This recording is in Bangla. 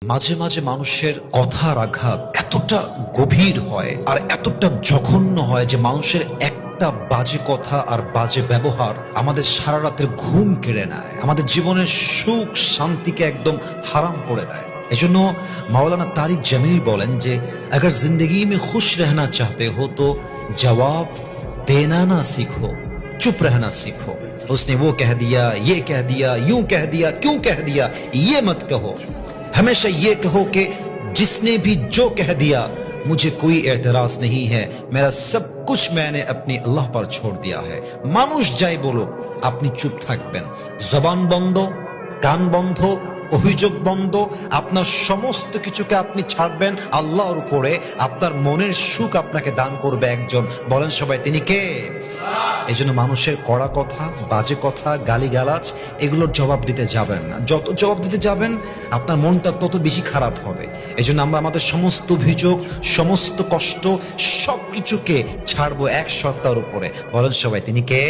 মাঝে মাঝে মানুষের কথার আঘাত এতটা গভীর হয় আর এতটা জঘন্য হয় যে মানুষের একটা বাজে কথা আর বাজে ব্যবহার আমাদের সারা রাতের ঘুম কেড়ে নেয়, আমাদের জীবনের সুখ শান্তিকে একদম হারাম করে দেয়। এজন্য মাওলানা তারিক জামিল বলেন যে अगर जिंदगी में खुश रहना चाहते हो तो जवाब देना ना सीखो, चुप रहना सीखो। उसने वो कह दिया, ये कह दिया, यूं कह दिया, क्यों कह दिया, ये मत कहो। हमेशा ये कहो कि जिसने भी जो कह दिया मुझे कोई एतराज नहीं है, मेरा सब कुछ मैंने अपने अल्लाह पर छोड़ दिया है। মানুষ যাই বলুক আপনি চুপ থাকবেন, জবান বন্ধ, কান বন্ধ, অভিযোগ বন্ধ, আপনার সমস্ত কিছুকে আপনি ছাড়বেন আল্লাহর উপরে। আপনার মনের সুখ আপনাকে দান করবে একজন, বলেন সবাই তিনি কে? এই জন্য মানুষের কড়া কথা, বাজে কথা, গালিগালাজ এগুলোর জবাব দিতে যাবেন না। যত জবাব দিতে যাবেন আপনার মনটা তত বেশি খারাপ হবে। এই জন্য আমরা আমাদের সমস্ত অভিযোগ, সমস্ত কষ্ট সবকিছুকে ছাড়বো এক সত্তার উপরে, বলেন সবাই তিনি কে?